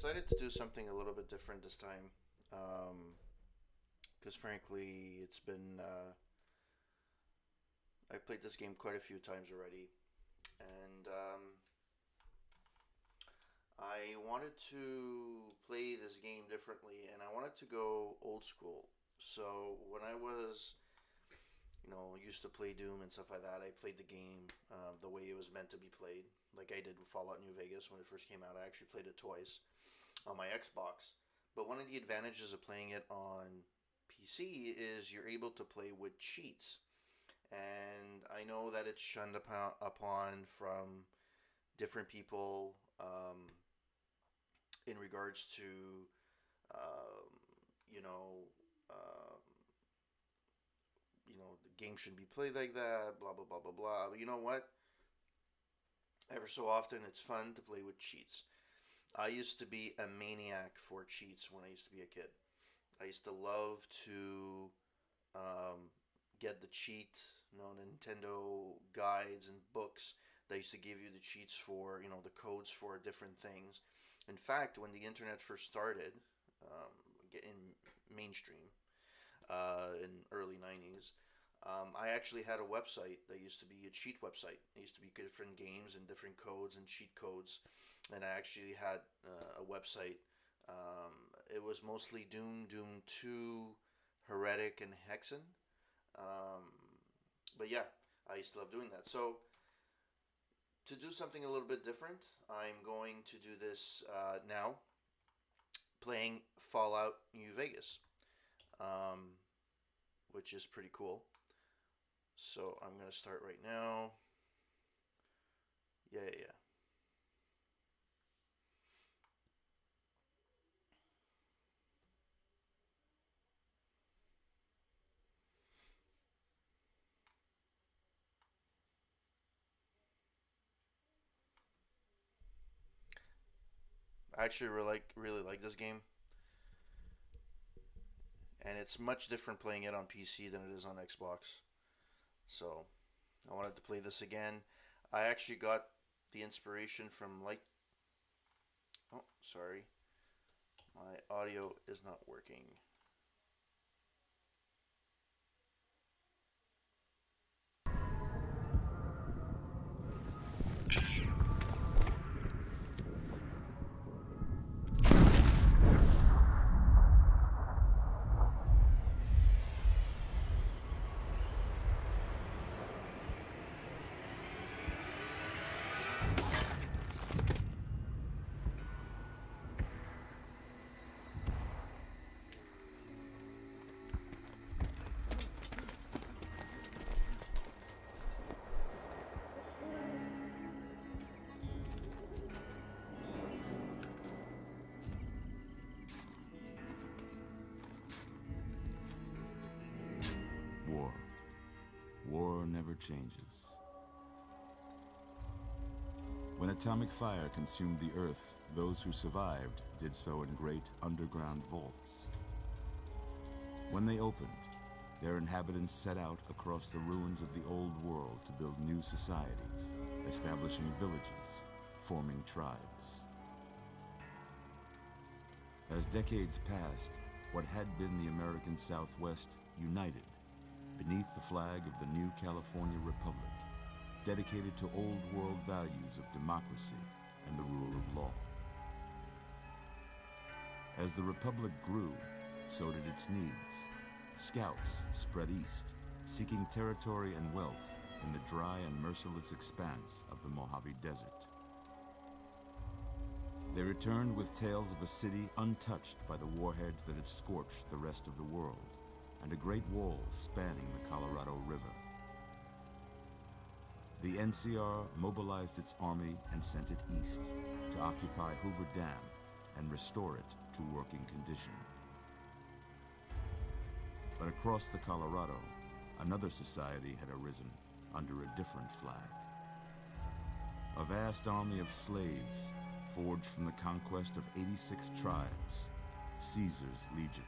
decided to do something a little bit different this time. Because frankly, I played this game quite a few times already, and I wanted to play this game differently, and I wanted to go old school. So when I was, used to play Doom and stuff like that, I played the game the way it was meant to be played, like I did with Fallout New Vegas when it first came out. I actually played it twice on my Xbox. But one of the advantages of playing it on PC is you're able to play with cheats. And I know that it's shunned upon from different people in regards to, um, you know, um, the game shouldn't be played like that, blah, blah, blah, blah, blah. But you know what? Ever so often, it's fun to play with cheats. I used to be a maniac for cheats when I used to be a kid. I used to love to um, get the cheat, Nintendo guides and books that used to give you the cheats for, the codes for different things. In fact, when the internet first started, in mainstream, in early 90s, I actually had a website that used to be a cheat website. It used to be different games and different codes and cheat codes. And I actually had a website. It was mostly Doom, Doom 2, Heretic, and Hexen. Um, but yeah, I used to love doing that. So to do something a little bit different, I'm going to do this now, playing Fallout New Vegas, um, which is pretty cool. So I'm going to start right now. Yeah, yeah, yeah. I actually really like this game, and it's much different playing it on PC than it is on Xbox. So I wanted to play this again. I actually got the inspiration from like. Oh, sorry, my audio is not working. War. War never changes. When atomic fire consumed the Earth, those who survived did so in great underground vaults. When they opened, their inhabitants set out across the ruins of the old world to build new societies, establishing villages, forming tribes. As decades passed, what had been the American Southwest united beneath the flag of the new California Republic, dedicated to old world values of democracy and the rule of law. As the Republic grew, so did its needs. Scouts spread east, seeking territory and wealth in the dry and merciless expanse of the Mojave Desert. They returned with tales of a city untouched by the warheads that had scorched the rest of the world, and a great wall spanning the Colorado River. The NCR mobilized its army and sent it east to occupy Hoover Dam and restore it to working condition. But across the Colorado, another society had arisen under a different flag. A vast army of slaves forged from the conquest of 86 tribes, Caesar's Legion.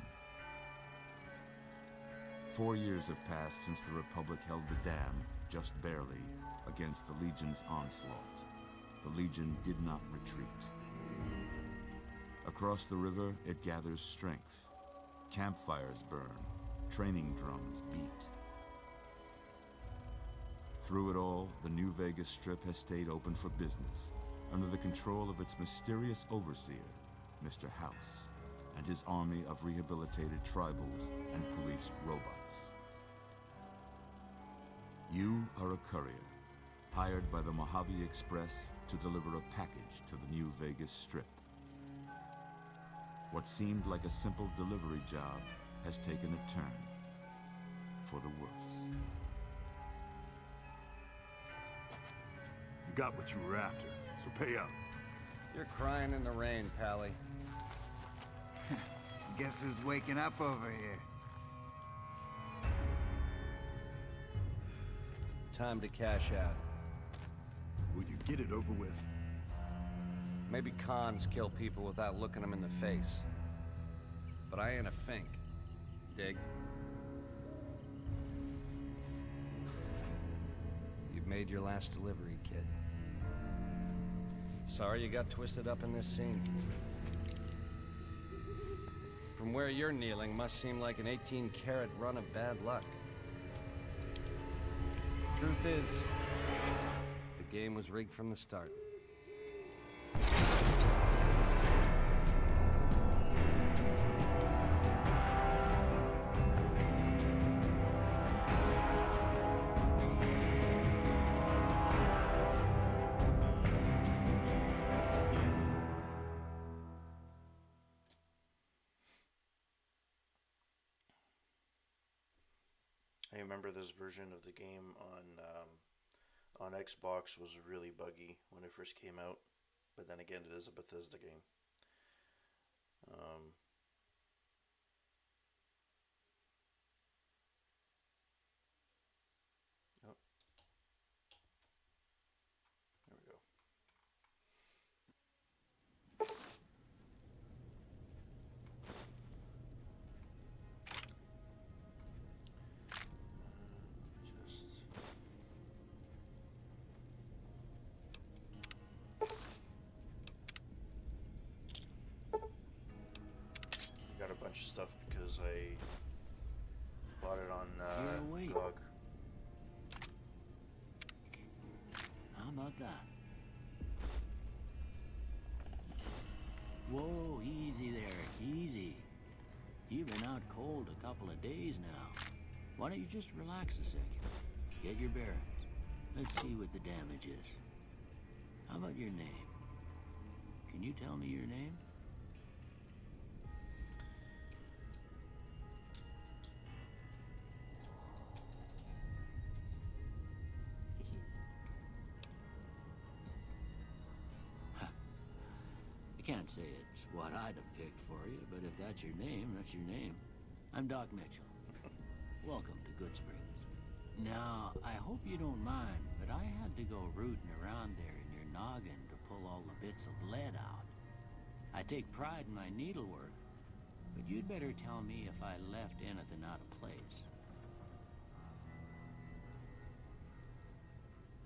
4 years have passed since the Republic held the dam, just barely, against the Legion's onslaught. The Legion did not retreat. Across the river, it gathers strength. Campfires burn, training drums beat. Through it all, the New Vegas Strip has stayed open for business, under the control of its mysterious overseer, Mr. House, and his army of rehabilitated tribals and police robots. You are a courier, hired by the Mojave Express to deliver a package to the New Vegas Strip. What seemed like a simple delivery job has taken a turn for the worse. You got what you were after, so pay up. You're crying in the rain, Pally. Guess who's waking up over here? Time to cash out. Will you get it over with? Maybe cons kill people without looking them in the face. But I ain't a fink. Dig? You've made your last delivery, kid. Sorry you got twisted up in this scene. From where you're kneeling must seem like an 18-carat run of bad luck. Truth is, the game was rigged from the start. I remember this version of the game on Xbox was really buggy when it first came out, but then again, it is a Bethesda game. Oh, there we go. Just I got a bunch of stuff because I bought it on You're awake. GOG. How about that? Whoa, easy there, easy. You've been out cold a couple of days now. Why don't you just relax a second? Get your bearings. Let's see what the damage is. How about your name? Can you tell me your name? I can't say it's what I'd have picked for you, but if that's your name, that's your name. I'm Doc Mitchell. Welcome to Goodsprings. Now, I hope you don't mind, but I had to go rooting around there in your noggin to pull all the bits of lead out. I take pride in my needlework, but you'd better tell me if I left anything out of place.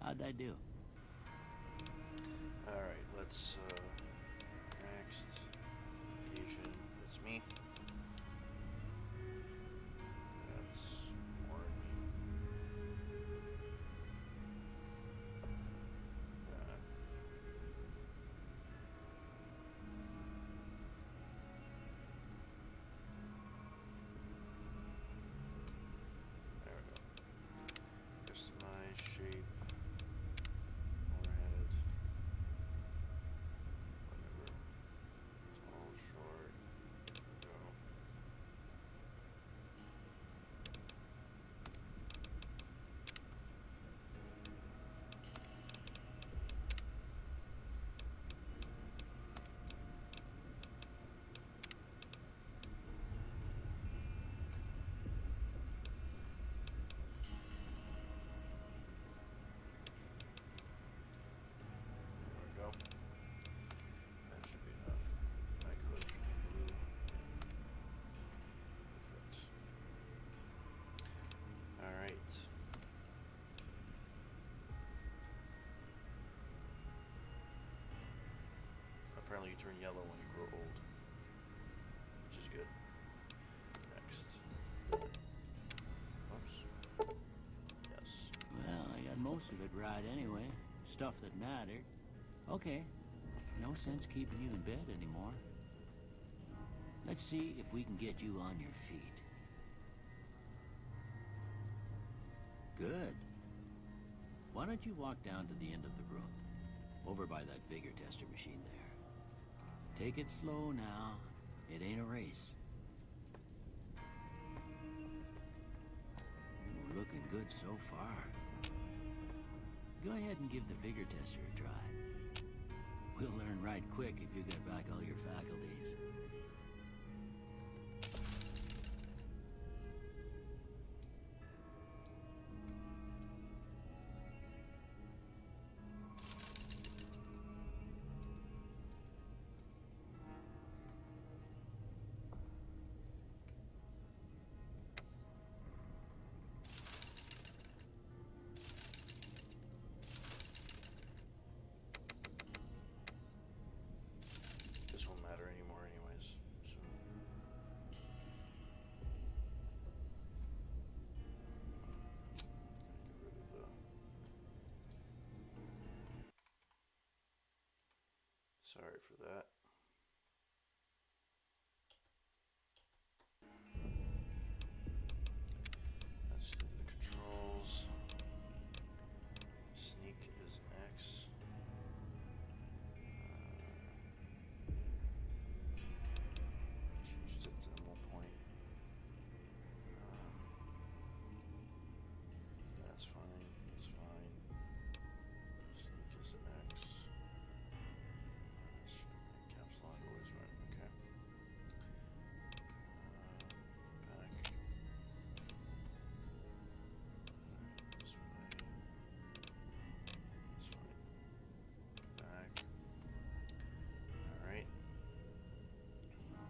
How'd I do? Alright, let's next occasion. That's me. That's more me. There we go. Customize shape. Forehead. Whatever. Tall, short. There we go. There we go. That should be enough. My color should be blue. Perfect. Alright. Apparently you turn yellow when you grow old. most of it right anyway. Stuff that mattered. Okay, no sense keeping you in bed anymore. Let's see if we can get you on your feet. Good. Why don't you walk down to the end of the room, over by that vigor tester machine there. Take it slow now. It ain't a race. Ooh, looking good so far. Go ahead and give the vigor tester a try. We'll learn right quick if you get back all your faculties. This won't matter anymore anyways, so. Get rid of the... Sorry for that. Let's look at the controls. Sneak is X. Changed it to 1 point. Yeah, that's fine. That's fine. Sneak is X. Caps lock always right. Okay. Back. This way. That's fine. Back. All right. Back.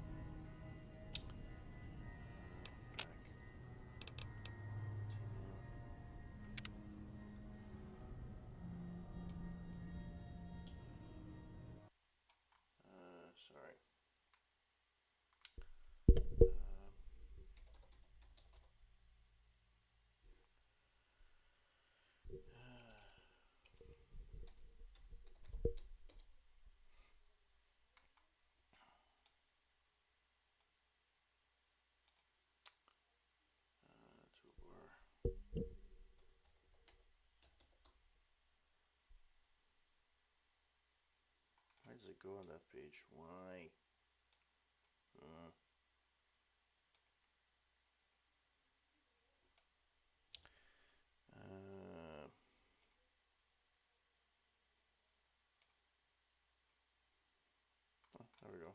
Continue. Sorry. Toolbar. Why does it go on that page? Why? Uh, oh, there we go.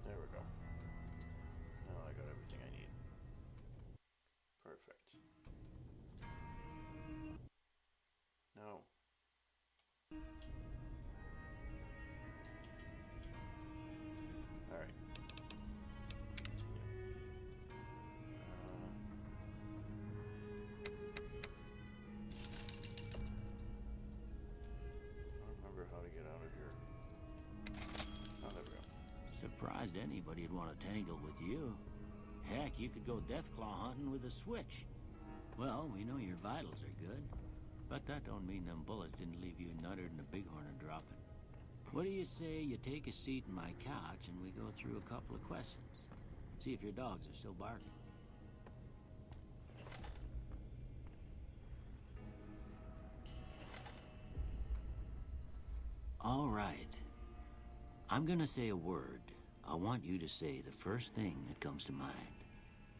There we go. Now I got everything I need. Perfect. No. Alright. Continue. I don't remember how to get out of here. Oh, there we go. Surprised anybody'd want to tangle with you. Heck, you could go Deathclaw hunting with a switch. Well, we know your vitals are good, but that don't mean them bullets didn't leave you nuttered and a bighorn are dropping. What do you say you take a seat in my couch and we go through a couple of questions? See if your dogs are still barking. All right. I'm gonna say a word. I want you to say the first thing that comes to mind.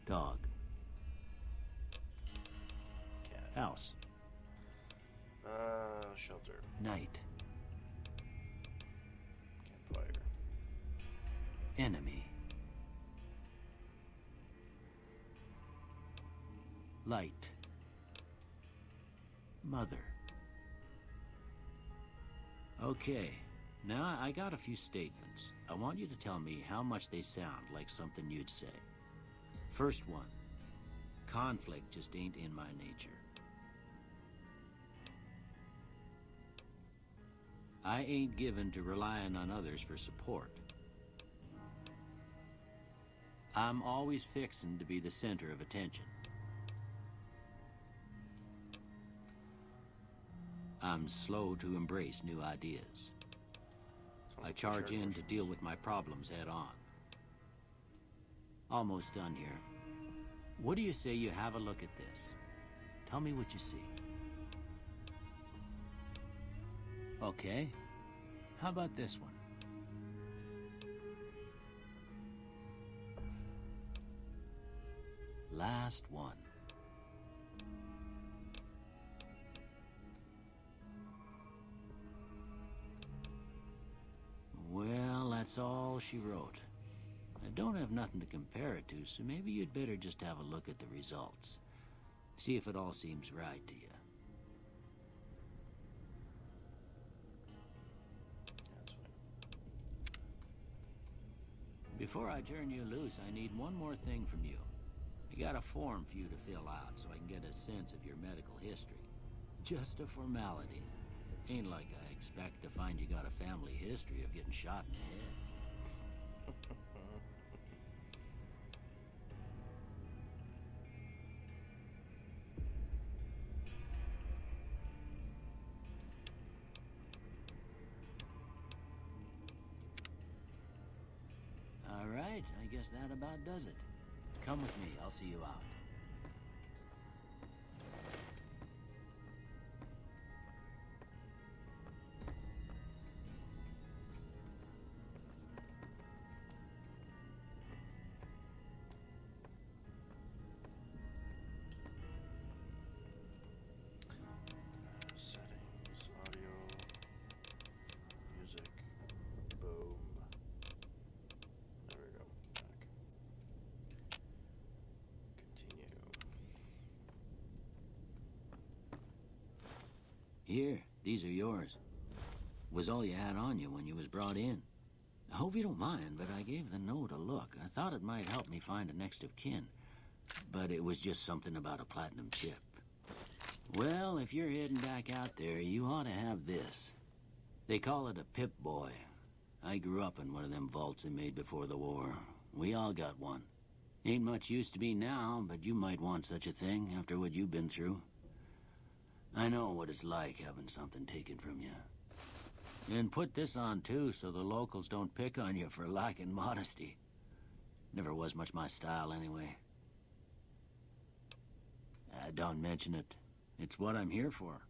Dog. Cat. House. Shelter. Night. Campfire. Enemy. Light. Mother. Okay, now I got a few statements. I want you to tell me how much they sound like something you'd say. First one. Conflict just ain't in my nature. I ain't given to relying on others for support. I'm always fixin' to be the center of attention. I'm slow to embrace new ideas. I charge in to deal with my problems head on. Almost done here. What do you say you have a look at this? Tell me what you see. Okay. How about this one? Last one. Well, that's all she wrote. I don't have nothing to compare it to, so maybe you'd better just have a look at the results. See if it all seems right to you. That's fine. Before I turn you loose, I need one more thing from you. I got a form for you to fill out so I can get a sense of your medical history. Just a formality. Ain't like I expect to find you got a family history of getting shot in the head. All right, I guess that about does it. Come with me, I'll see you out. Settings, audio, music, boom. There we go. Back. Continue. Here, these are yours. Was all you had on you when you was brought in. I hope you don't mind, but I gave the note a look. I thought it might help me find a next of kin. But it was just something about a platinum chip. Well, if you're heading back out there, you ought to have this. They call it a Pip-Boy. I grew up in one of them vaults they made before the war. We all got one. Ain't much use to me now, but you might want such a thing after what you've been through. I know what it's like having something taken from you. And put this on, too, so the locals don't pick on you for lacking modesty. Never was much my style, anyway. Don't mention it. It's what I'm here for.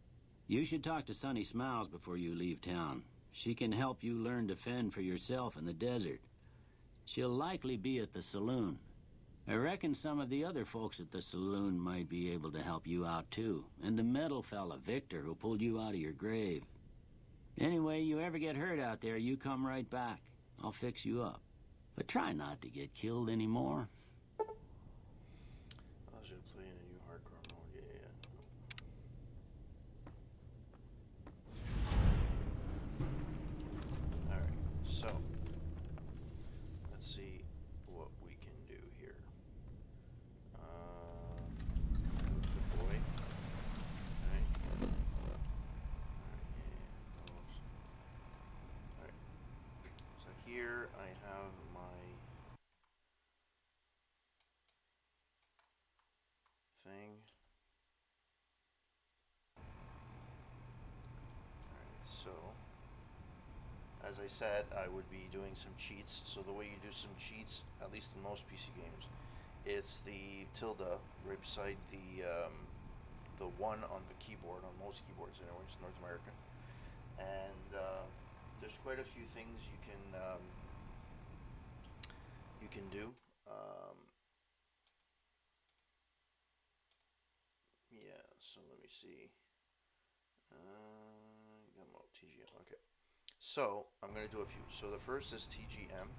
You should talk to Sunny Smiles before you leave town. She can help you learn to fend for yourself in the desert. She'll likely be at the saloon. I reckon some of the other folks at the saloon might be able to help you out, too. And the metal fella, Victor, who pulled you out of your grave. Anyway, you ever get hurt out there, you come right back. I'll fix you up. But try not to get killed anymore. I should play in a new hardcore mode. Yeah. Alright, so let's see what we can do here. Good boy. Alright. Alright. So here I have my thing. Alright, so as I said, I would be doing some cheats. So the way you do some cheats, at least in most PC games, it's the tilde right beside the one on the keyboard, on most keyboards anyways, North American. And there's quite a few things you can do. Yeah, so let me see. TGM. Okay. So I'm going to do a few. So the first is TGM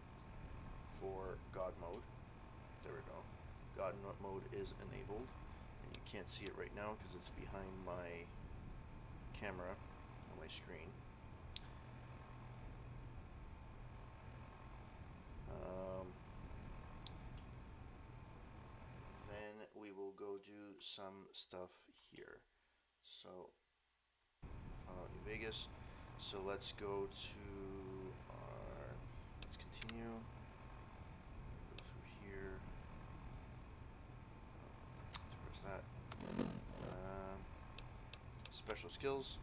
for God mode. There we go. God mode is enabled. And you can't see it right now because it's behind my camera on my screen. Then we will go do some stuff here. So, Fallout New Vegas. So let's go to our, let's continue. Go through here. What's that? Special skills.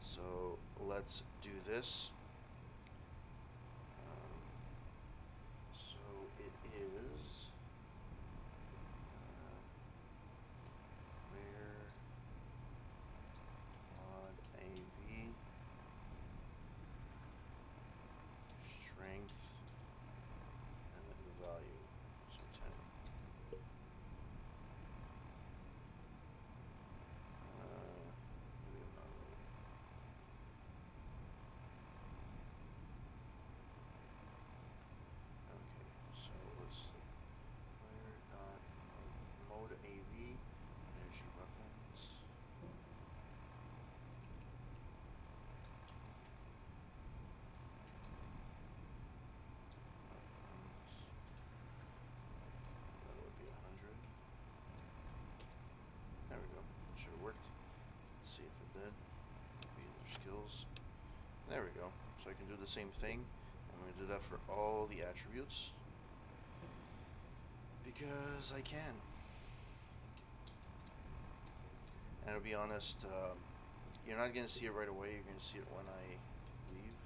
So let's do this. So it is player mod AV strength and then the value. So 10. Maybe I'm not right. Okay, so let's see. Player dot mode AV energy weapons. Weapons. And that would be 100. There we go. Should have worked. Let's see if it did. Be in their skills. There we go. So I can do the same thing. I'm going to do that for all the attributes. Because I can. And to be honest, you're not going to see it right away. You're going to see it when I leave.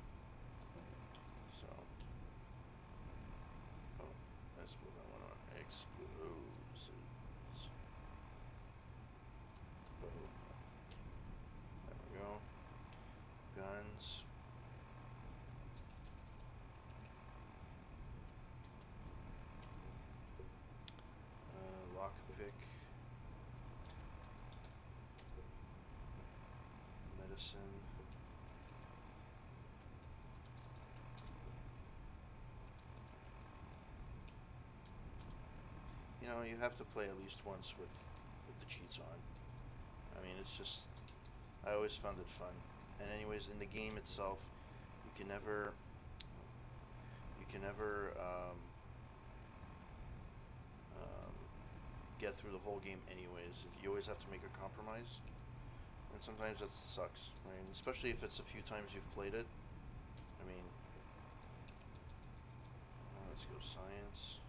So. Oh, let's put that one on. Explosives. Boom. There we go. Guns. Lockpick. Medicine. You know, you have to play at least once with the cheats on. I mean, it's just, I always found it fun. And anyways, in the game itself, you can never get through the whole game anyways. You always have to make a compromise. And sometimes that sucks, right? Especially if it's a few times you've played it. I mean, let's go science.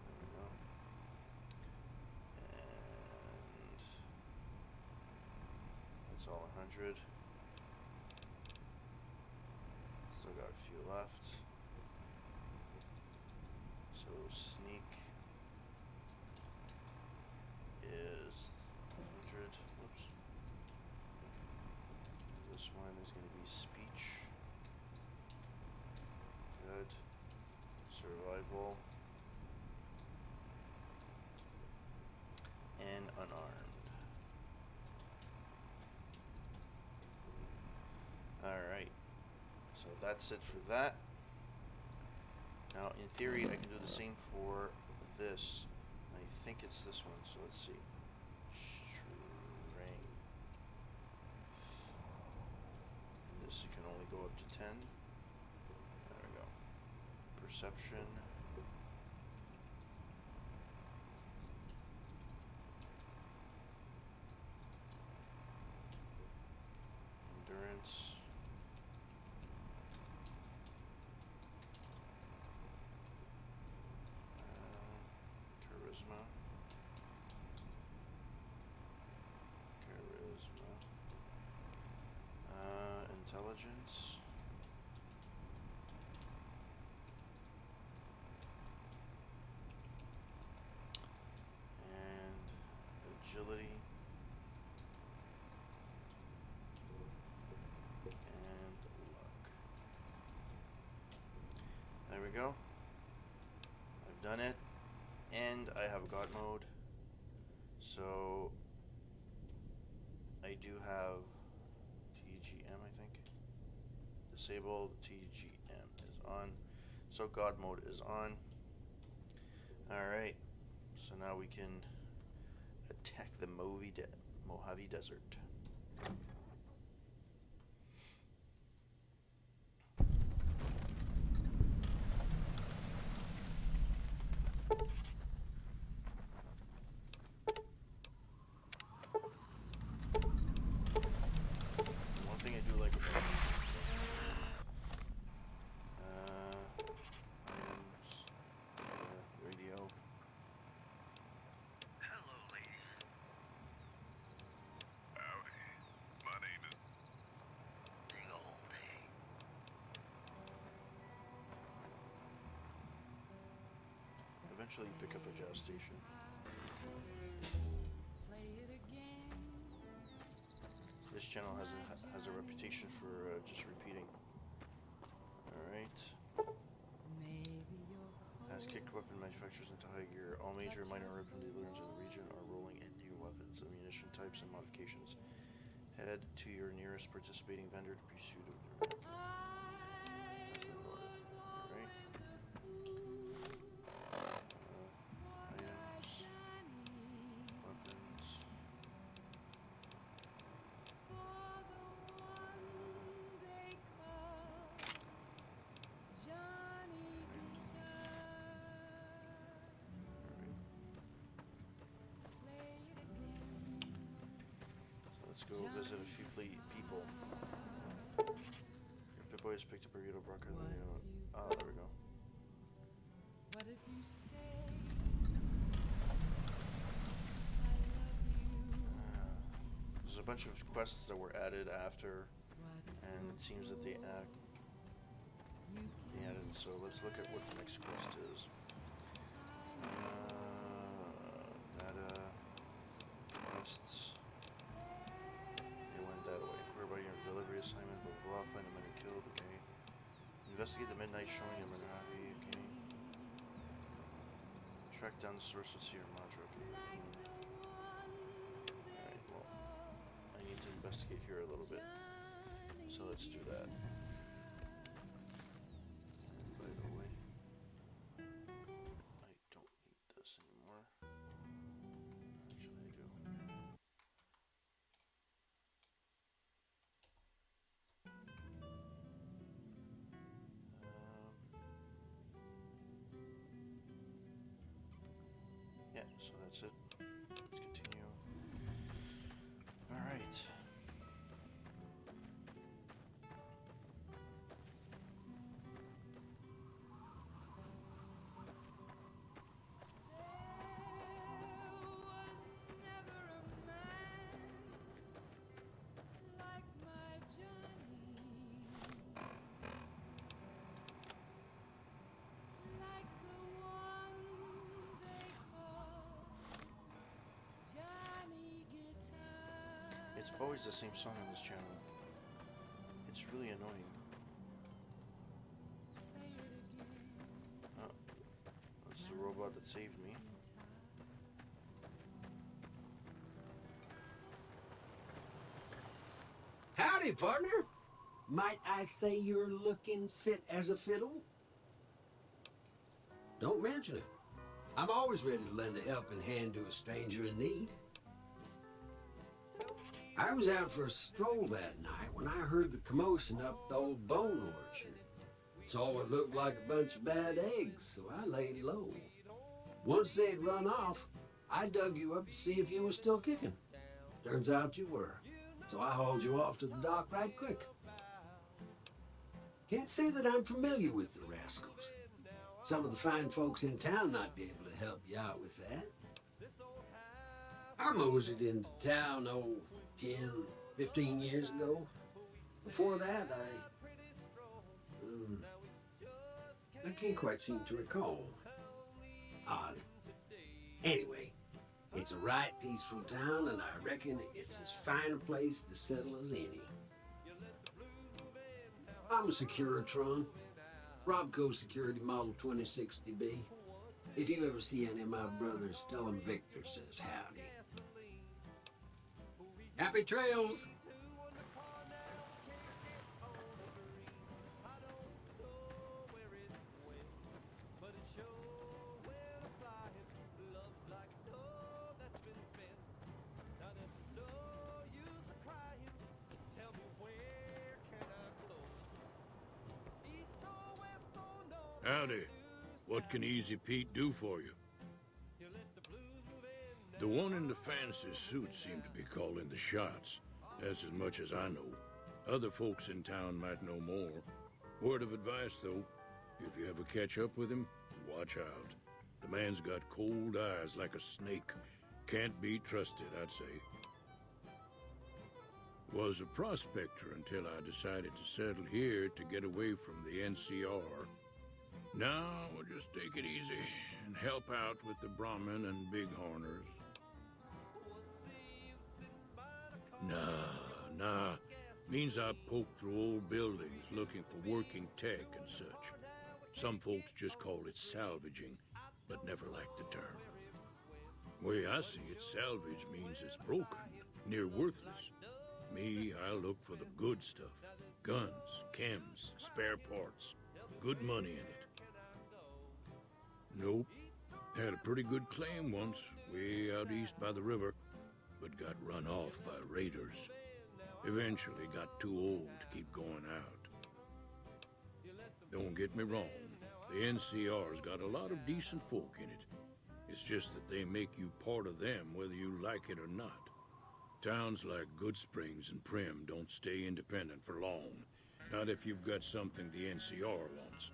There we go. And that's all 100. Still got a few left. So sneak is 100. Whoops. This one is going to be speech. Good. Survival. And unarmed. Alright. So that's it for that. Now, in theory, I can do the same for this. I think it's this one, so let's see. String. And this, you can only go up to 10. There we go. Perception. Endurance. Charisma. Intelligence. And agility. And luck. There we go. I've done it. And I have God mode, so I do have TGM, I think. Disabled, TGM is on, so God mode is on. Alright, so now we can attack the Mojave Desert. eventually pick up a jazz station. This channel has a reputation for just repeating. Alright. Has kicked weapon manufacturers into high gear. All major and minor weapon dealers in the region are rolling in new weapons, ammunition types, and modifications. Head to your nearest participating vendor to pursue their market. Alright. Items. Weapons. Let's go visit a few people. Your Pip-Boy has picked up a burrito Brocker. Oh, there we go. There's a bunch of quests that were added after, and it seems that they added. So let's look at what the next quest is. Data quests. That away. Inquire about your delivery assignment, blah blah blah. Find a man who killed, okay. Investigate the midnight showing of Manabi, okay. Track down the source of Sierra Madre, okay. Alright, well, I need to investigate here a little bit. So let's do that. And by the way, I don't need this anymore. Actually, I do. Yeah, so that's it. Let's continue. Alright. It's always the same song on this channel. It's really annoying. Oh, that's the robot that saved me. Howdy, partner. Might I say you're looking fit as a fiddle? Don't mention it. I'm always ready to lend a helping hand to a stranger in need. I was out for a stroll that night when I heard the commotion up the old bone orchard. Saw what looked like a bunch of bad eggs, so I laid low. Once they'd run off, I dug you up to see if you were still kicking. Turns out you were, so I hauled you off to the dock right quick. Can't say that I'm familiar with the rascals. Some of the fine folks in town might be able to help you out with that. I moseyed into town, 10, 15 years ago. Before that, I can't quite seem to recall. Odd. Anyway, it's a right peaceful town, and I reckon it's as fine a place to settle as any. I'm a Securitron, Robco Security Model 2060B. If you ever see any of my brothers, tell them Victor says howdy. Happy trails! Howdy. What can Easy Pete do for you? The one in the fancy suit seemed to be calling the shots. That's as much as I know. Other folks in town might know more. Word of advice, though, if you ever catch up with him, watch out. The man's got cold eyes like a snake. Can't be trusted, I'd say. Was a prospector until I decided to settle here to get away from the NCR. Now, we'll just take it easy. and help out with the Brahmin and Bighorners. Nah. Means I poke through old buildings looking for working tech and such. Some folks just call it salvaging, but never liked the term. Way I see it, salvage means it's broken, near worthless. Me, I look for the good stuff. Guns, chems, spare parts. Good money in it. Nope. Had a pretty good claim once, way out east by the river, but got run off by raiders. Eventually got too old to keep going out. Don't get me wrong, the NCR's got a lot of decent folk in it. It's just that they make you part of them whether you like it or not. Towns like Goodsprings and Primm don't stay independent for long. Not if you've got something the NCR wants.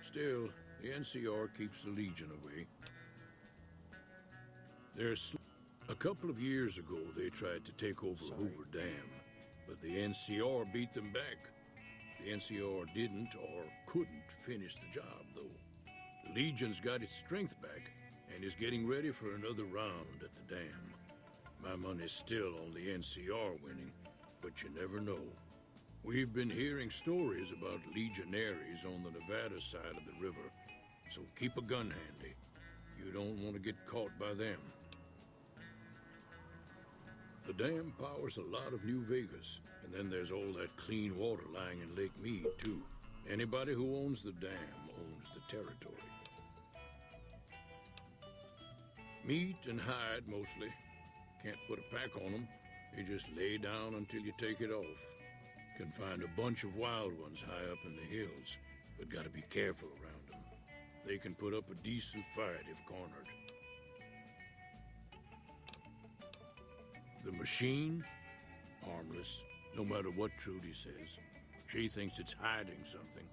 Still, the NCR keeps the Legion away. A couple of years ago, they tried to take over Hoover Dam, but the NCR beat them back. The NCR didn't or couldn't finish the job, though. The Legion's got its strength back and is getting ready for another round at the dam. My money's still on the NCR winning, but you never know. We've been hearing stories about legionaries on the Nevada side of the river, so keep a gun handy. You don't want to get caught by them. The dam powers a lot of New Vegas, and then there's all that clean water lying in Lake Mead, too. Anybody who owns the dam owns the territory. Meat and hide, mostly. Can't put a pack on them. You just lay down until you take it off. Can find a bunch of wild ones high up in the hills, but gotta be careful around them. They can put up a decent fight if cornered. The machine? Harmless, no matter what Trudy says. She thinks it's hiding something,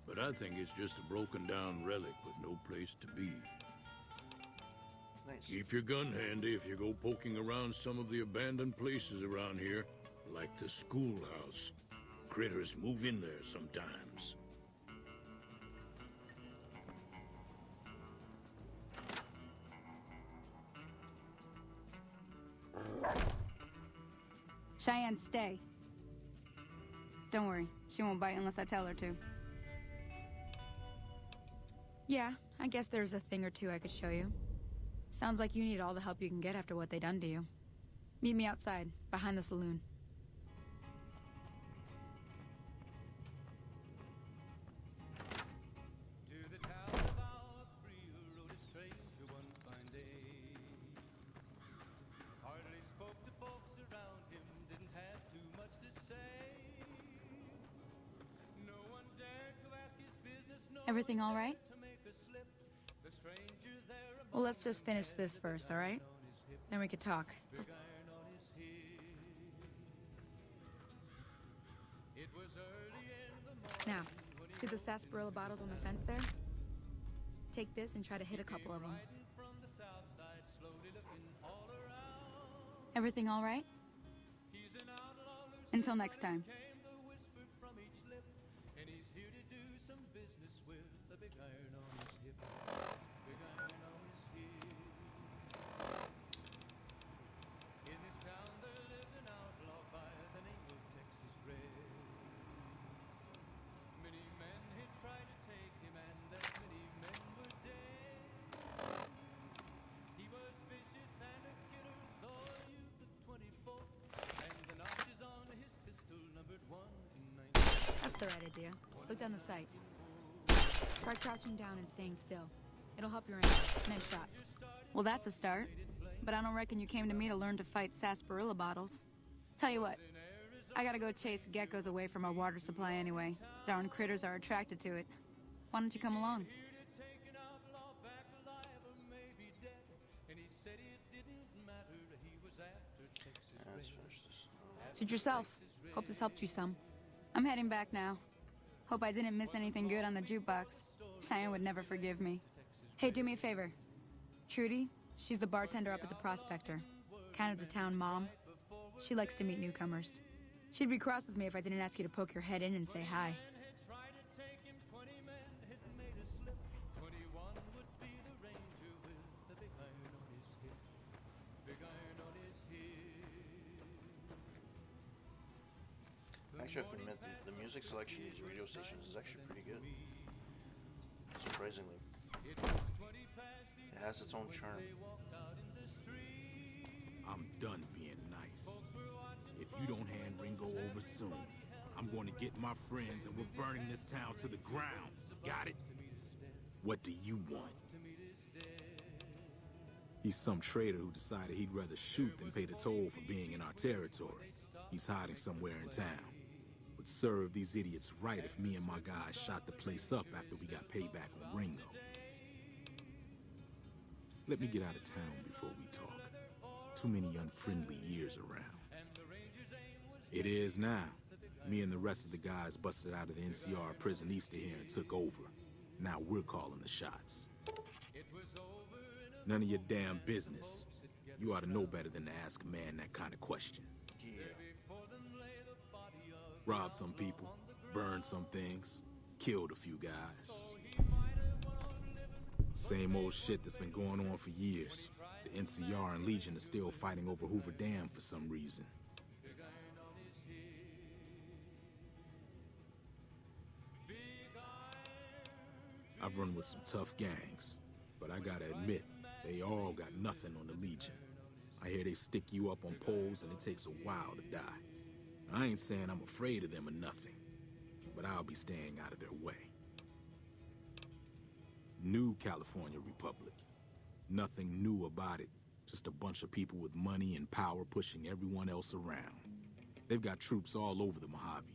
but I think it's just a broken down relic with no place to be. Nice. Keep your gun handy if you go poking around some of the abandoned places around here, like the schoolhouse. Critters move in there sometimes. Cheyenne, stay. Don't worry, she won't bite unless I tell her to. Yeah, I guess there's a thing or two I could show you. Sounds like you need all the help you can get after what they done to you. Meet me outside, behind the saloon. Everything all right? Well, let's just finish this first, all right? Then we could talk. Now, see the sarsaparilla bottles on the fence there? Take this and try to hit a couple of them. Everything all right? Until next time. That's the right idea. Look down the sight. Try crouching down and staying still. It'll help your aim. Nice shot. Well, that's a start. But I don't reckon you came to me to learn to fight sarsaparilla bottles. Tell you what, I gotta go chase geckos away from our water supply anyway. Darn critters are attracted to it. Why don't you come along? Let's finish this. Suit yourself. Hope this helped you some. I'm heading back now. Hope I didn't miss anything good on the jukebox. Cheyenne would never forgive me. Hey, do me a favor. Trudy, she's the bartender up at the Prospector. Kind of the town mom. She likes to meet newcomers. She'd be cross with me if I didn't ask you to poke your head in and say hi. Actually, I have to admit, the music selection of these radio stations is actually pretty good. Surprisingly. It has its own charm. I'm done being nice. If you don't hand Ringo over soon, I'm going to get my friends and we're burning this town to the ground. Got it? What do you want? He's some traitor who decided he'd rather shoot than pay the toll for being in our territory. He's hiding somewhere in town. Would serve these idiots right if me and my guys shot the place up after we got payback on Ringo. Let me get out of town before we talk. Too many unfriendly ears around. It is now. Me and the rest of the guys busted out of the NCR prison east of here and took over. Now we're calling the shots. None of your damn business. You ought to know better than to ask a man that kind of question. Yeah. Robbed some people, burned some things, killed a few guys. Same old shit that's been going on for years. The NCR and Legion are still fighting over Hoover Dam for some reason. I've run with some tough gangs, but I gotta admit, they all got nothing on the Legion. I hear they stick you up on poles and it takes a while to die. I ain't saying I'm afraid of them or nothing, but I'll be staying out of their way. New California Republic. Nothing new about it, just a bunch of people with money and power pushing everyone else around. They've got troops all over the Mojave,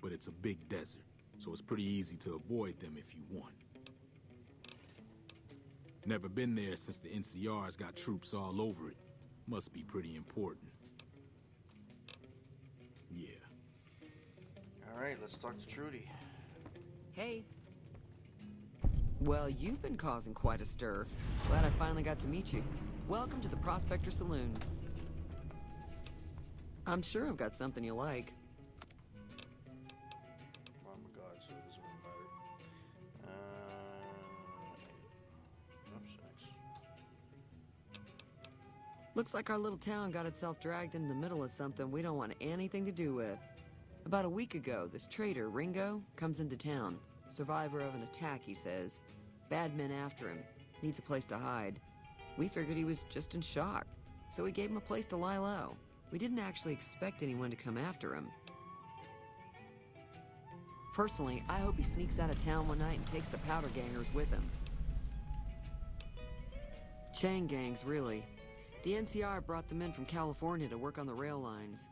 but it's a big desert, so it's pretty easy to avoid them if you want. Never been there since the NCR's got troops all over it. Must be pretty important. Yeah. Alright, let's talk to Trudy. Hey. Well, you've been causing quite a stir. Glad I finally got to meet you. Welcome to the Prospector Saloon. I'm sure I've got something you like. Oh my god, so it doesn't really matter. Oops, X. Looks like our little town got itself dragged into the middle of something we don't want anything to do with. About a week ago, this traitor, Ringo, comes into town. Survivor of an attack, he says. Bad men after him. Needs a place to hide. We figured he was just in shock, so we gave him a place to lie low. We didn't actually expect anyone to come after him. Personally, I hope he sneaks out of town one night and takes the powder gangers with him. Chain gangs, really. The NCR brought them in from California to work on the rail lines.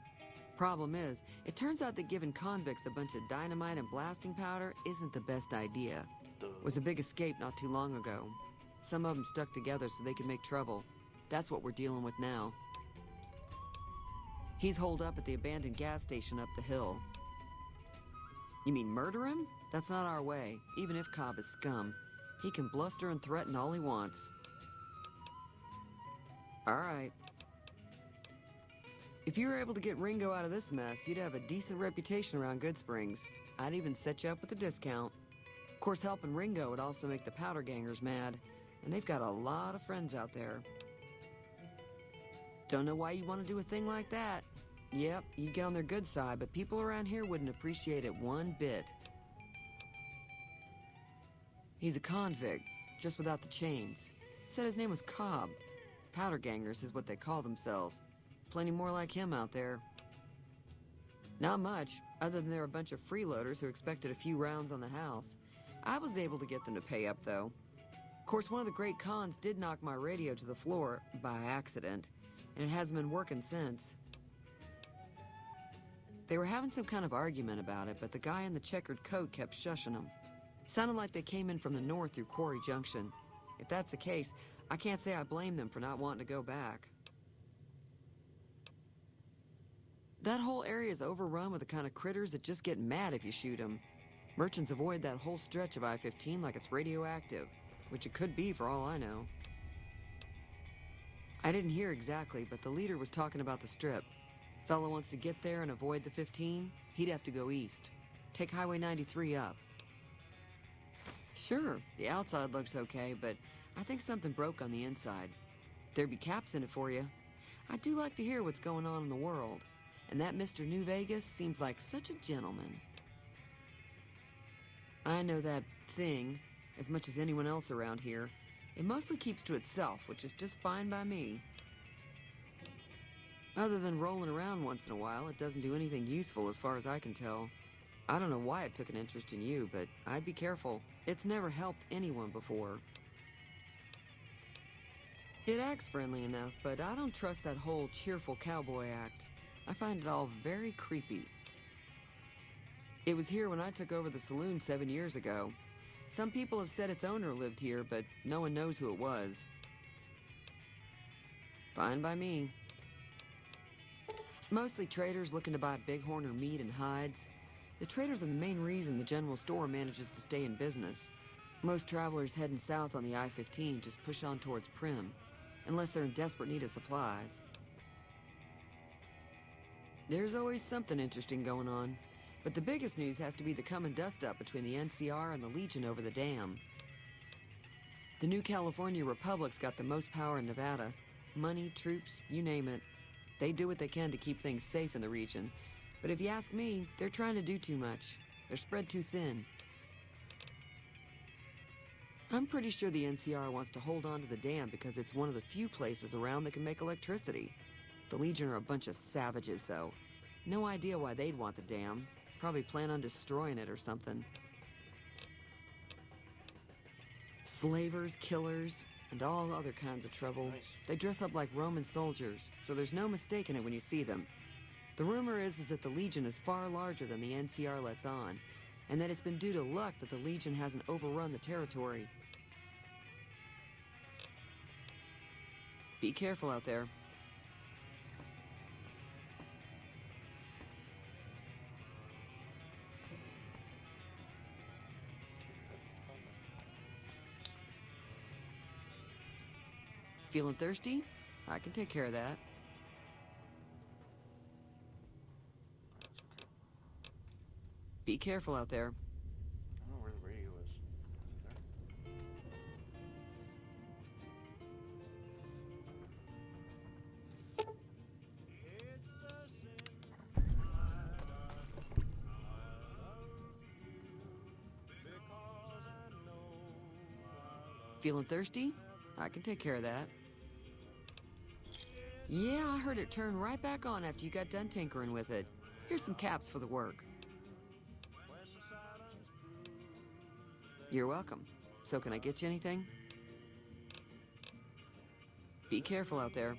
Problem is, it turns out that giving convicts a bunch of dynamite and blasting powder isn't the best idea. It was a big escape not too long ago. Some of them stuck together so they could make trouble. That's what we're dealing with now. He's holed up at the abandoned gas station up the hill. You mean murder him? That's not our way, even if Cobb is scum. He can bluster and threaten all he wants. All right. If you were able to get Ringo out of this mess, you'd have a decent reputation around Goodsprings. I'd even set you up with a discount. Of course, helping Ringo would also make the powder gangers mad, and they've got a lot of friends out there. Don't know why you'd want to do a thing like that. Yep, you'd get on their good side, but people around here wouldn't appreciate it one bit. He's a convict, just without the chains. Said his name was Cobb. Powder gangers is what they call themselves. Plenty more like him out there. Not much, other than they're a bunch of freeloaders who expected a few rounds on the house. I was able to get them to pay up, though. Of course, one of the great cons did knock my radio to the floor, by accident, and it hasn't been working since. They were having some kind of argument about it, but the guy in the checkered coat kept shushing them. Sounded like they came in from the north through Quarry Junction. If that's the case, I can't say I blame them for not wanting to go back. That whole area is overrun with the kind of critters that just get mad if you shoot them. Merchants avoid that whole stretch of I-15 like it's radioactive, which it could be for all I know. I didn't hear exactly, but the leader was talking about the strip. Fella wants to get there and avoid the 15, he'd have to go east. Take Highway 93 up. Sure, the outside looks okay, but I think something broke on the inside. There'd be caps in it for you. I do like to hear what's going on in the world. And that Mr. New Vegas seems like such a gentleman. I know that thing as much as anyone else around here. It mostly keeps to itself, which is just fine by me. Other than rolling around once in a while, it doesn't do anything useful as far as I can tell. I don't know why it took an interest in you, but I'd be careful. It's never helped anyone before. It acts friendly enough, but I don't trust that whole cheerful cowboy act. I find it all very creepy. It was here when I took over the saloon 7 years ago. Some people have said its owner lived here, but no one knows who it was. Fine by me. Mostly traders looking to buy bighorn or meat and hides. The traders are the main reason the general store manages to stay in business. Most travelers heading south on the I-15 just push on towards Primm, unless they're in desperate need of supplies. There's always something interesting going on, but the biggest news has to be the coming dust-up between the NCR and the Legion over the dam. The new California Republic's got the most power in Nevada. Money, troops, you name it. They do what they can to keep things safe in the region, but if you ask me, they're trying to do too much. They're spread too thin. I'm pretty sure the NCR wants to hold on to the dam because it's one of the few places around that can make electricity. The Legion are a bunch of savages, though. No idea why they'd want the dam. Probably plan on destroying it or something. Slavers, killers, and all other kinds of trouble. Nice. They dress up like Roman soldiers, so there's no mistaking it when you see them. The rumor is that the Legion is far larger than the NCR lets on, and that it's been due to luck that the Legion hasn't overrun the territory. Be careful out there. Feeling thirsty? I can take care of that. Be careful out there. I don't know where the radio is. Is it there? Feeling thirsty? I can take care of that. Yeah, I heard it turn right back on after you got done tinkering with it. Here's some caps for the work. You're welcome. So can I get you anything? Be careful out there.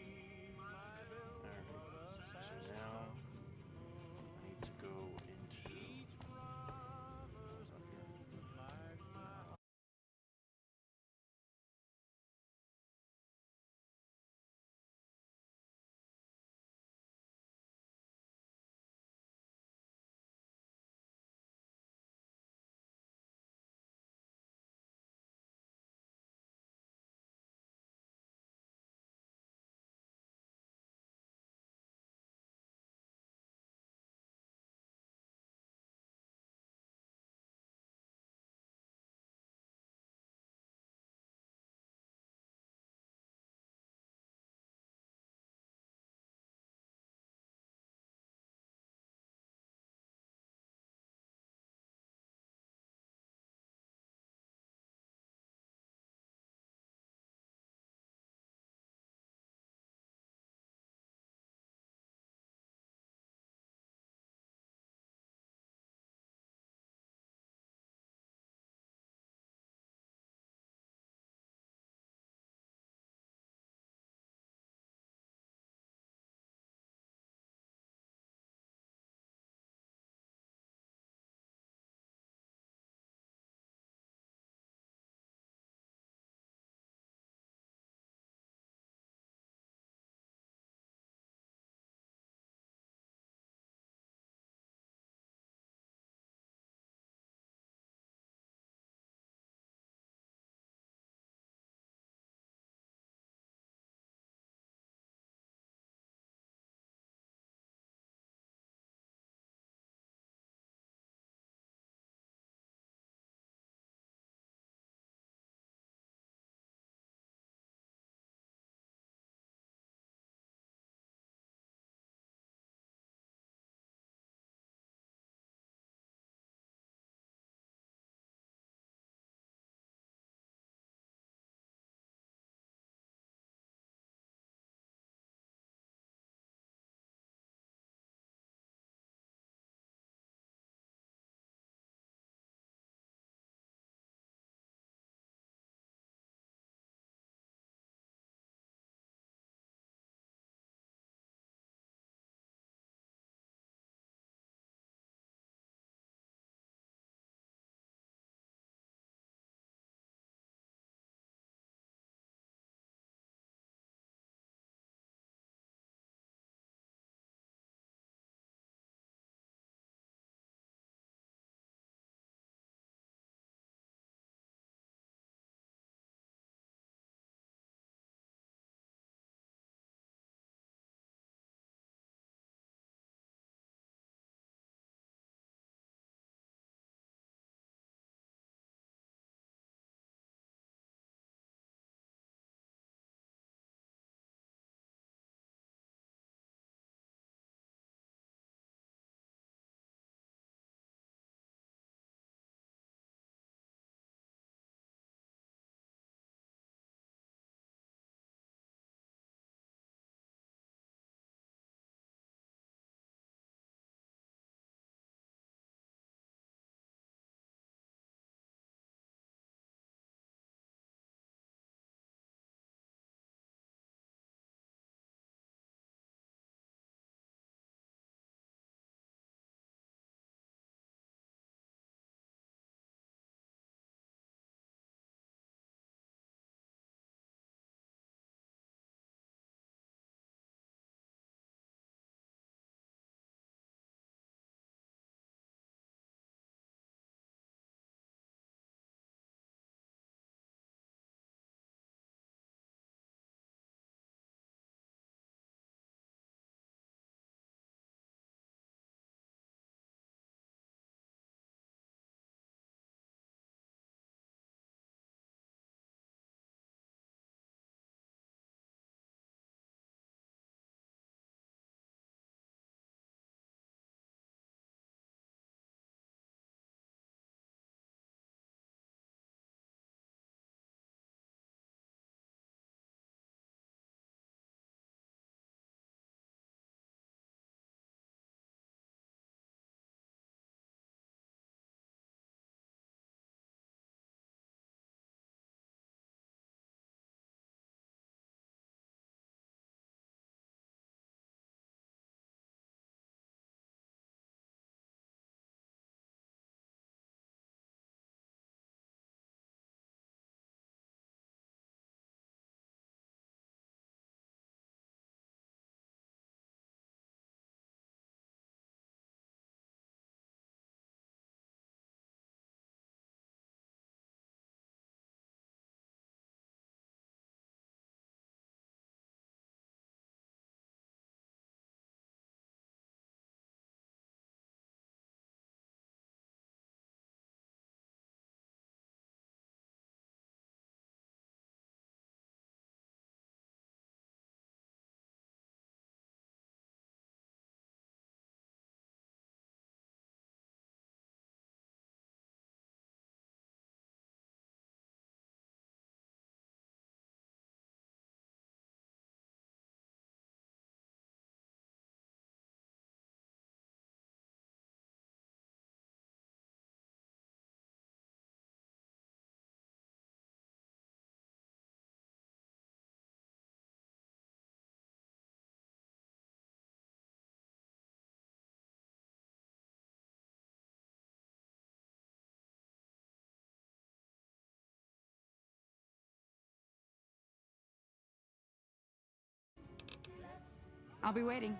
I'll be waiting.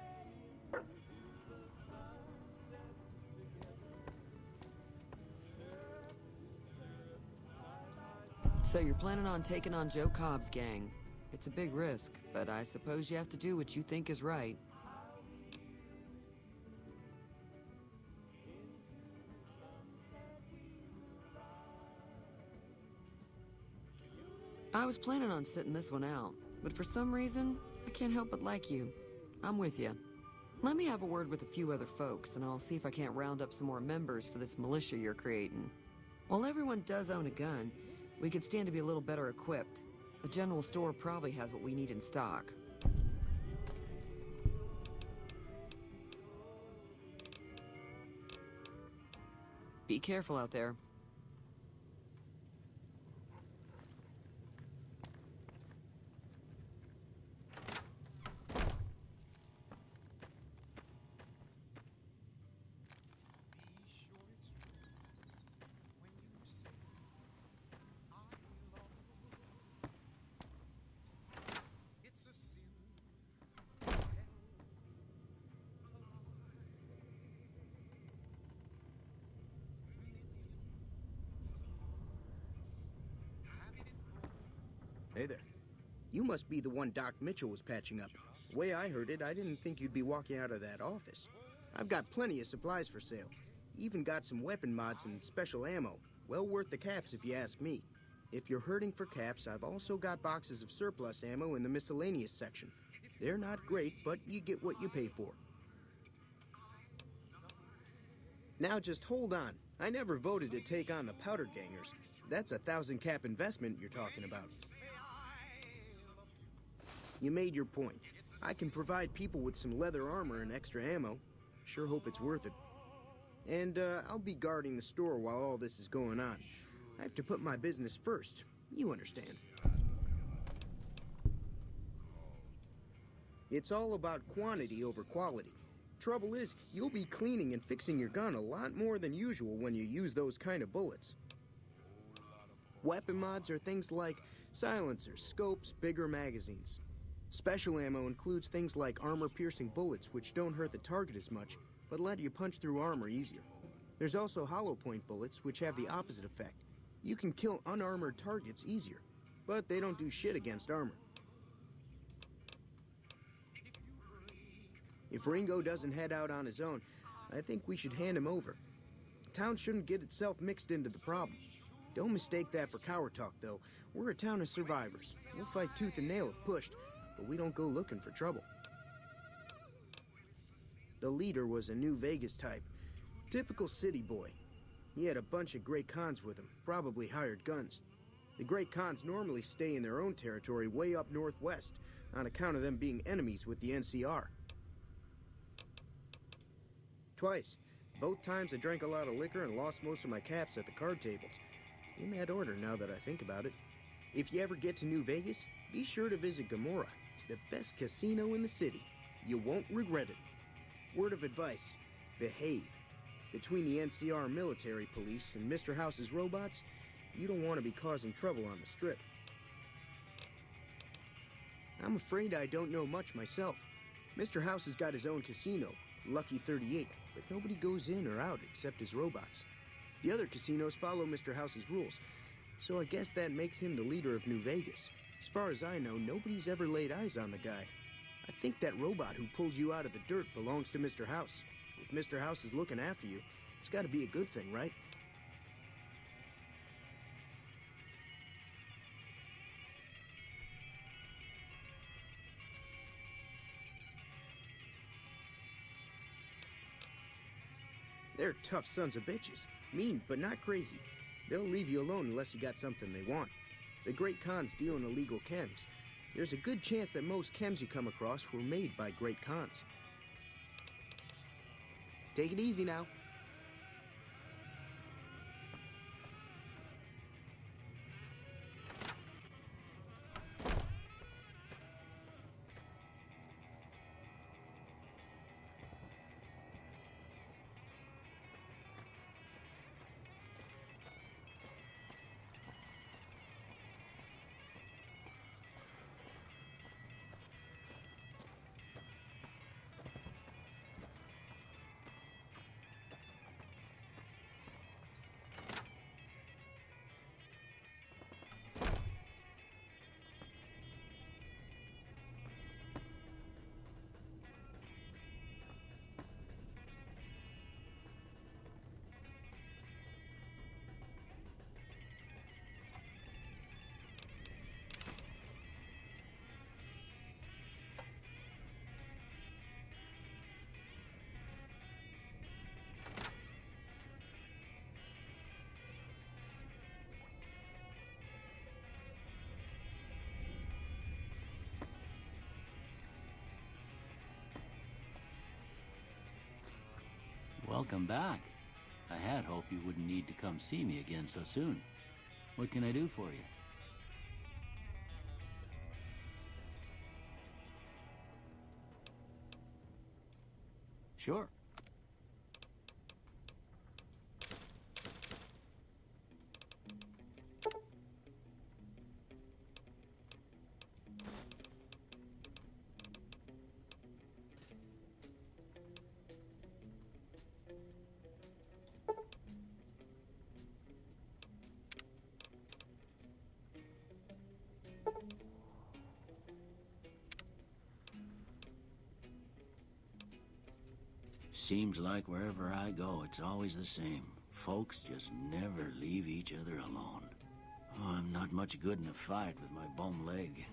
So you're planning on taking on Joe Cobb's gang. It's a big risk, but I suppose you have to do what you think is right. I was planning on sitting this one out, but for some reason, I can't help but like you. I'm with you. Let me have a word with a few other folks, and I'll see if I can't round up some more members for this militia you're creating. While everyone does own a gun, we could stand to be a little better equipped. The general store probably has what we need in stock. Be careful out there. Hey there. You must be the one Doc Mitchell was patching up. The way I heard it, I didn't think you'd be walking out of that office. I've got plenty of supplies for sale. Even got some weapon mods and special ammo. Well worth the caps if you ask me. If you're hurting for caps, I've also got boxes of surplus ammo in the miscellaneous section. They're not great, but you get what you pay for. Now just hold on. I never voted to take on the Powder Gangers. That's a 1,000 cap investment you're talking about. You made your point. I can provide people with some leather armor and extra ammo. Sure hope it's worth it. And I'll be guarding the store while all this is going on. I have to put my business first. You understand. It's all about quantity over quality. Trouble is, you'll be cleaning and fixing your gun a lot more than usual when you use those kind of bullets. Weapon mods are things like silencers, scopes, bigger magazines. Special ammo includes things like armor-piercing bullets, which don't hurt the target as much, but let you punch through armor easier. There's also hollow point bullets, which have the opposite effect. You can kill unarmored targets easier, but they don't do shit against armor. If Ringo doesn't head out on his own, I think we should hand him over. Town shouldn't get itself mixed into the problem. Don't mistake that for coward talk, though. We're a town of survivors. We'll fight tooth and nail if pushed, but we don't go looking for trouble. The leader was a New Vegas type. Typical city boy. He had a bunch of Great Khans with him, probably hired guns. The Great Khans normally stay in their own territory way up northwest, on account of them being enemies with the NCR. Twice. Both times I drank a lot of liquor and lost most of my caps at the card tables. In that order, now that I think about it. If you ever get to New Vegas, be sure to visit Gomorrah. It's the best casino in the city. You won't regret it. Word of advice, behave. Between the NCR military police and Mr. House's robots, you don't want to be causing trouble on the Strip. I'm afraid I don't know much myself. Mr. House has got his own casino, Lucky 38, but nobody goes in or out except his robots. The other casinos follow Mr. House's rules, so I guess that makes him the leader of New Vegas. As far as I know, nobody's ever laid eyes on the guy. I think that robot who pulled you out of the dirt belongs to Mr. House. If Mr. House is looking after you, it's got to be a good thing, right? They're tough sons of bitches. Mean, but not crazy. They'll leave you alone unless you got something they want. The Great Khans deal in illegal chems. There's a good chance that most chems you come across were made by Great Khans. Take it easy now. Welcome back. I had hoped you wouldn't need to come see me again so soon. What can I do for you? Sure. Seems like wherever I go, it's always the same. Folks just never leave each other alone. Oh, I'm not much good in a fight with my bum leg.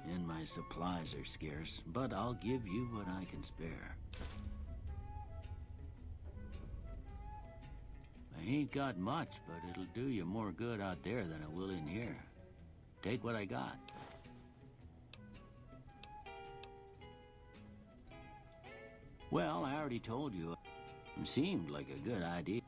And my supplies are scarce, but I'll give you what I can spare. I ain't got much, but it'll do you more good out there than it will in here. Take what I got. Well, I already told you. It seemed like a good idea.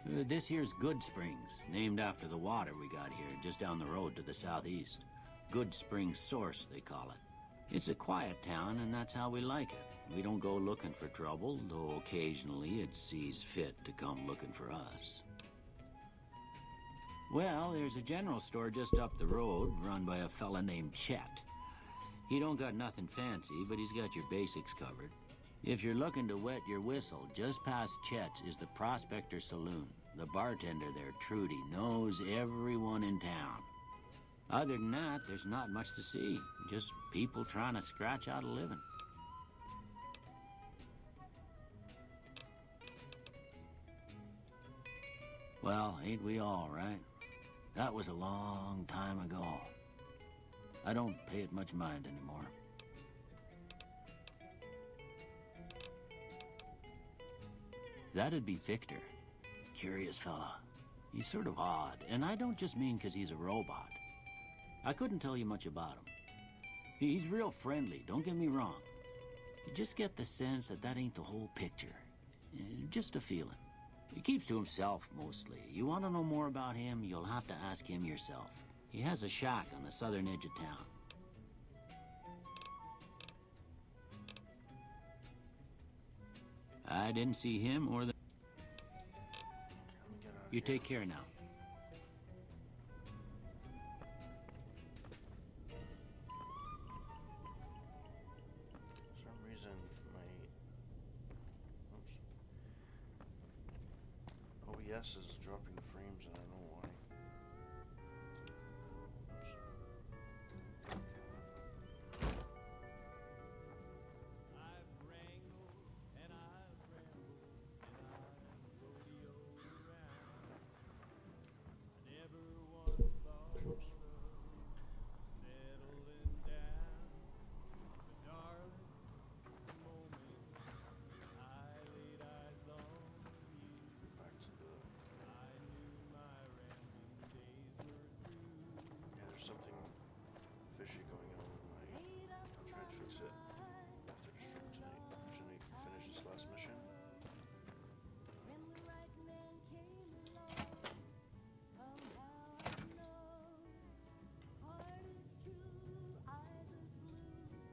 This here's Good Springs, named after the water we got here, just down the road to the southeast. Good Springs Source, they call it. It's a quiet town, and that's how we like it. We don't go looking for trouble, though occasionally it sees fit to come looking for us. Well, there's a general store just up the road, run by a fella named Chet. He don't got nothing fancy, but he's got your basics covered. If you're looking to wet your whistle, just past Chet's is the Prospector Saloon. The bartender there, Trudy, knows everyone in town. Other than that, there's not much to see. Just people trying to scratch out a living. Well, ain't we all, right? That was a long time ago. I don't pay it much mind anymore. That'd be Victor. Curious fella. He's sort of odd, and I don't just mean 'cause he's a robot. I couldn't tell you much about him. He's real friendly, don't get me wrong. You just get the sense that ain't the whole picture. Just a feeling. He keeps to himself, mostly. You want to know more about him, you'll have to ask him yourself. He has a shack on the southern edge of town. I didn't see him or the... You take care now. For some reason, my... Oops. OBS is dropping frames and I don't know why. Something fishy going on with my... I'll try and fix it after the stream tonight. I'm trying to finish this last mission.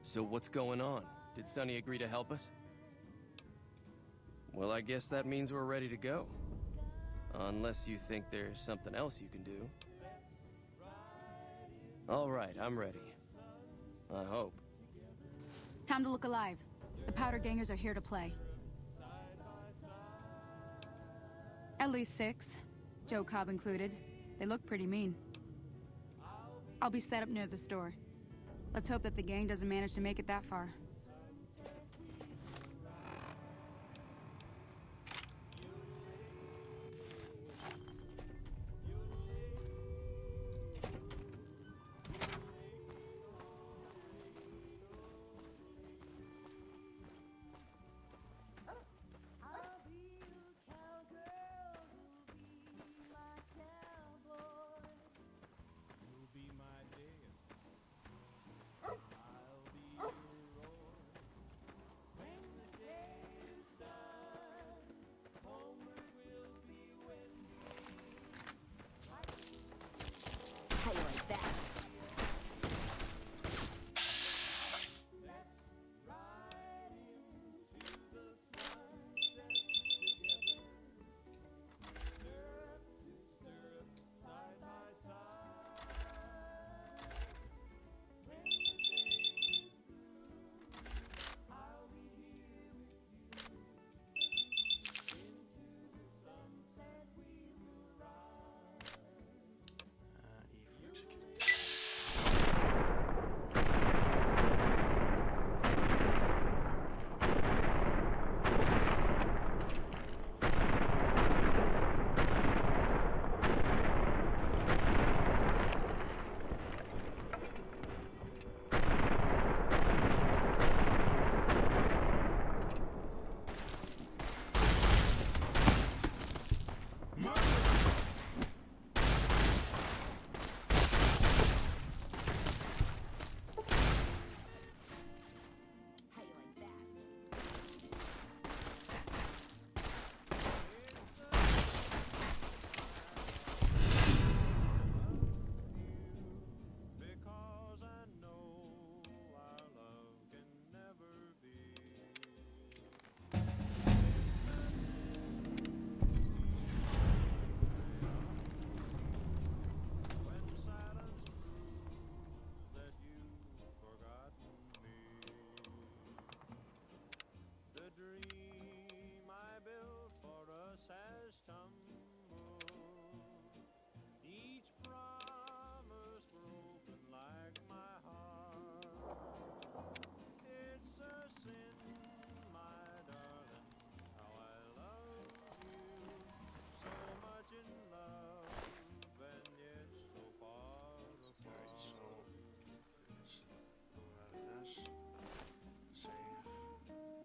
So what's going on? Did Sonny agree to help us? Well, I guess that means we're ready to go. Unless you think there's something else you can do. All right, I'm ready. I hope. Time to look alive. The Powder Gangers are here to play. At least 6, Joe Cobb included. They look pretty mean. I'll be set up near the store. Let's hope that the gang doesn't manage to make it that far.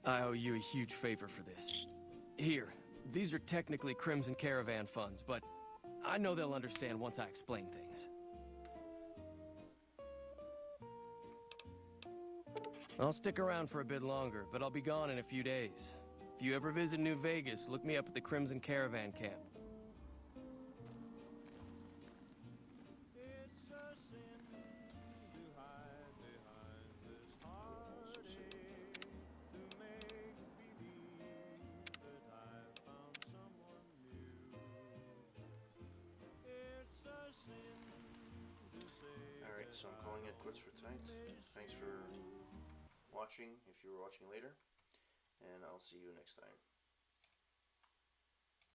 I owe you a huge favor for this. Here, these are technically Crimson Caravan funds, but I know they'll understand once I explain things. I'll stick around for a bit longer, but I'll be gone in a few days. If you ever visit New Vegas, look me up at the Crimson Caravan camp. Alright, so I'm calling it quits for tonight. Thanks for watching, if you were watching later, and I'll see you next time.